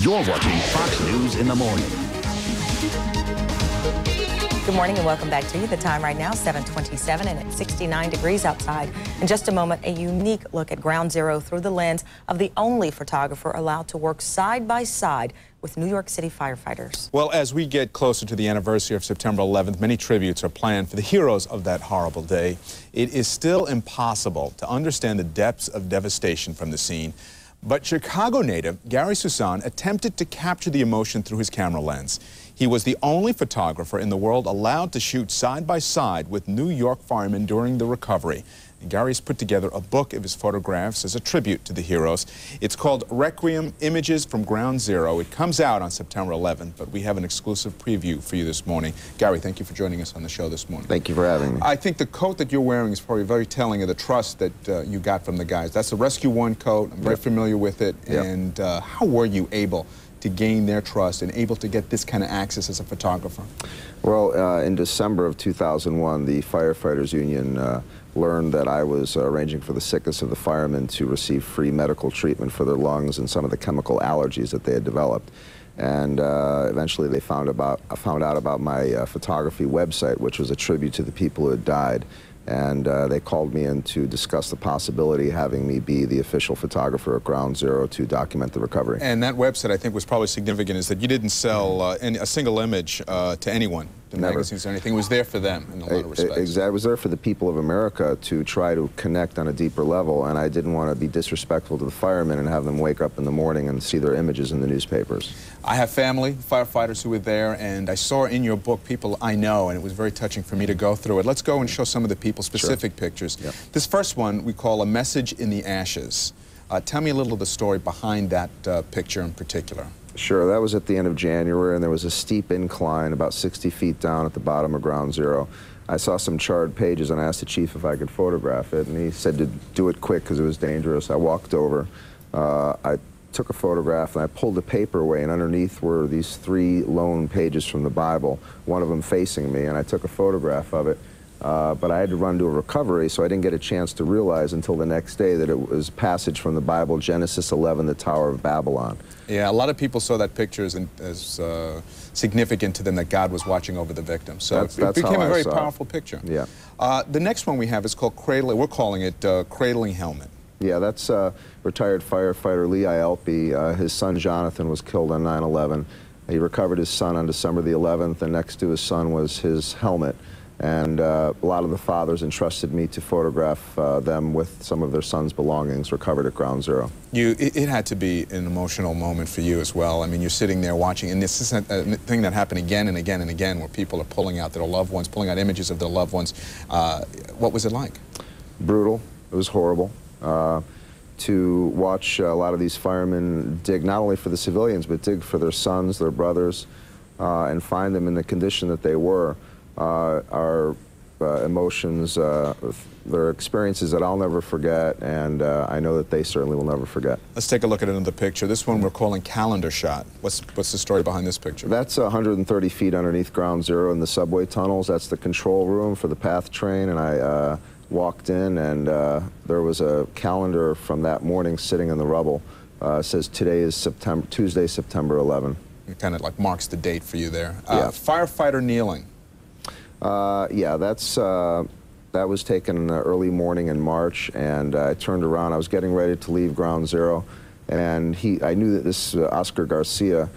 You're watching Fox News in the morning. Good morning and welcome back to you. The time right now, 7:27, and it's 69 degrees outside. In just a moment, a unique look at Ground Zero through the lens of the only photographer allowed to work side by side with New York City firefighters. Well, as we get closer to the anniversary of September 11th, many tributes are planned for the heroes of that horrible day. It is still impossible to understand the depths of devastation from the scene. But Chicago native Gary Suson attempted to capture the emotion through his camera lens. He was the only photographer in the world allowed to shoot side by side with New York firemen during the recovery. And Gary's put together a book of his photographs as a tribute to the heroes. It's called Requiem: Images from Ground Zero. It comes out on September 11th, but we have an exclusive preview for you this morning. Gary, thank you for joining us on the show this morning. Thank you for having me. I think the coat that you're wearing is probably very telling of the trust that you got from the guys. That's a Rescue 1 coat. I'm very familiar with it. Yep. And how were you able to gain their trust and able to get this kind of access as a photographer? Well, in December of 2001, the Firefighters Union learned that I was arranging for the sickest of the firemen to receive free medical treatment for their lungs and some of the chemical allergies that they had developed. And eventually they found out about my photography website, which was a tribute to the people who had died. And they called me in to discuss the possibility of having me be the official photographer at Ground Zero to document the recovery. And that website, I think, was probably significant, is that you didn't sell a single image to anyone, to magazines or anything. It was there for them in a lot of respects. Exactly. I was there for the people of America to try to connect on a deeper level, and I didn't want to be disrespectful to the firemen and have them wake up in the morning and see their images in the newspapers. I have family, firefighters who were there, and I saw in your book people I know, and it was very touching for me to go through it. Let's go and show some of the people, specific pictures. Yep. This first one we call A Message in the Ashes. Tell me a little of the story behind that picture in particular. Sure, that was at the end of January, and there was a steep incline about 60 feet down at the bottom of Ground Zero. I saw some charred pages, and I asked the chief if I could photograph it, and he said to do it quick because it was dangerous. I walked over, I took a photograph, and I pulled the paper away, and underneath were these 3 lone pages from the Bible, one of them facing me, and I took a photograph of it. But I had to run to a recovery, so I didn't get a chance to realize until the next day that it was passage from the Bible, Genesis 11, the Tower of Babylon. Yeah, a lot of people saw that picture as significant to them that God was watching over the victim. So it became a very powerful picture. Yeah. The next one we have is called Cradling. We're calling it Cradling Helmet. Yeah, that's retired firefighter Lee Ielpe. His son Jonathan was killed on 9/11. He recovered his son on December the 11th, and next to his son was his helmet. And a lot of the fathers entrusted me to photograph them with some of their sons' belongings recovered at Ground Zero. It had to be an emotional moment for you as well. I mean, you're sitting there watching, and this is a thing that happened again and again and again, where people are pulling out their loved ones, pulling out images of their loved ones. What was it like? Brutal. It was horrible. To watch a lot of these firemen dig not only for the civilians, but dig for their sons, their brothers, and find them in the condition that they were. Our emotions, their experiences that I'll never forget, and I know that they certainly will never forget. Let's take a look at another picture. This one we're calling Calendar Shot. What's the story behind this picture? That's 130 feet underneath Ground Zero in the subway tunnels. That's the control room for the PATH train, and I walked in, and there was a calendar from that morning sitting in the rubble. It says today is Tuesday, September 11. It kind of like marks the date for you there. Yeah. Firefighter kneeling. Yeah, that was taken early morning in March, and I turned around. I was getting ready to leave Ground Zero, and I knew that this Oscar Garcia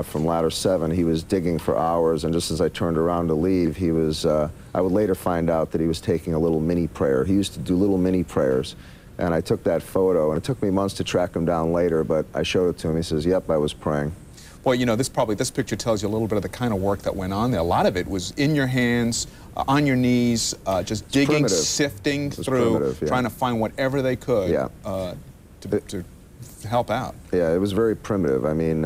from Ladder 7, he was digging for hours, and just as I turned around to leave, he was, I would later find out that he was taking a little mini prayer. He used to do little mini prayers, and I took that photo, and it took me months to track him down later, but I showed it to him. He says, yep, I was praying. Well, you know, this picture tells you a little bit of the kind of work that went on there. A lot of it was in your hands, on your knees, just digging, sifting through, trying to find whatever they could to help out. Yeah, it was very primitive. I mean,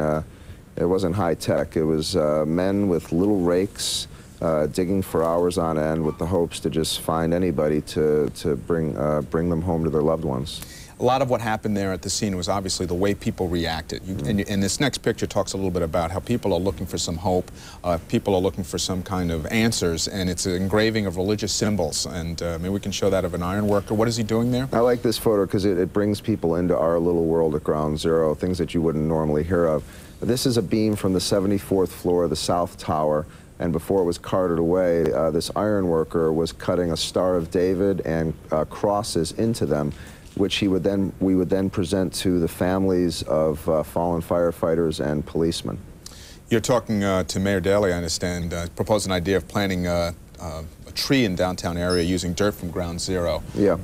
it wasn't high tech. It was men with little rakes digging for hours on end with the hopes to just find anybody to bring them home to their loved ones. A lot of what happened there at the scene was obviously the way people reacted. And this next picture talks a little bit about how people are looking for some hope, people are looking for some kind of answers, and it's an engraving of religious symbols. And maybe we can show that of an iron worker. What is he doing there? I like this photo because it brings people into our little world at Ground Zero, things that you wouldn't normally hear of. This is a beam from the 74th floor of the South Tower, and before it was carted away, this iron worker was cutting a Star of David and crosses into them, which we would then present to the families of fallen firefighters and policemen. You're talking to Mayor Daley, I understand, proposed an idea of planting a tree in downtown area using dirt from Ground Zero. Yeah.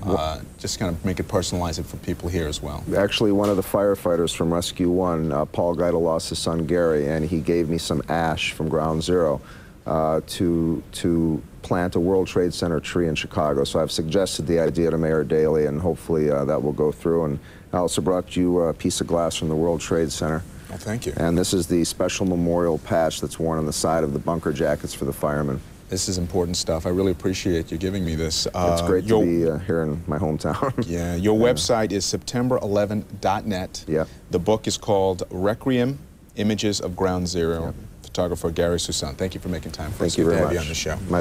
Just kind of make it personalize it for people here as well. Actually, one of the firefighters from Rescue 1, Paul Geidel, lost his son Gary, and he gave me some ash from Ground Zero to plant a World Trade Center tree in Chicago. So I've suggested the idea to Mayor Daley, and hopefully that will go through. And I also brought you a piece of glass from the World Trade Center. Oh, thank you. And this is the special memorial patch that's worn on the side of the bunker jackets for the firemen. This is important stuff. I really appreciate you giving me this. It's great to be here in my hometown. Yeah, your website is september11.net. Yeah. The book is called Requiem, Images of Ground Zero. Yeah. Photographer Gary Suson. Thank you for making time for us. Thank you very much. To have you on the show.